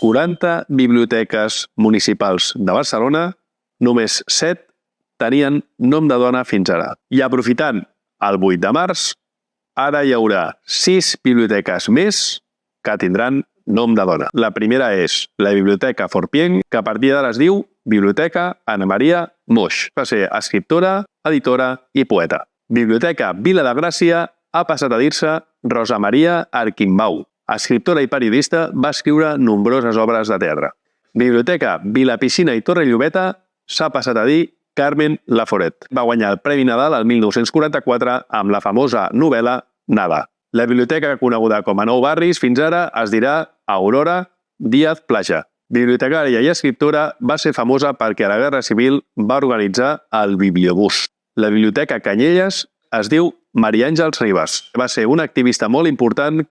40 biblioteques municipals de Barcelona, només 7 tenien nom de dona fins ara. I aprofitant el 8 de març, ara hi haurà 6 biblioteques més que tindran nom de dona. La primera és la Biblioteca Forpient, que a partir d'ara es diu Biblioteca Ana Maria Moix. Va ser escriptora, editora i poeta. Biblioteca Vila de Gràcia ha passat a dir-se Rosa Maria Arquimbau. Escriptora i periodista, va escriure nombroses obres de teatre. Biblioteca Vilapicina i Torrellobeta s'ha passat a dir Carmen Laforet. Va guanyar el Premi Nadal el 1944 amb la famosa novel·la Nada. La biblioteca coneguda com a Nou Barris fins ara es dirà Aurora Díaz Plaja. Bibliotecària i escriptora, va ser famosa perquè a la Guerra Civil va organitzar el Bibliobús. La Biblioteca Canyelles es diu Maria Àngels Ribas. Va ser una activista molt important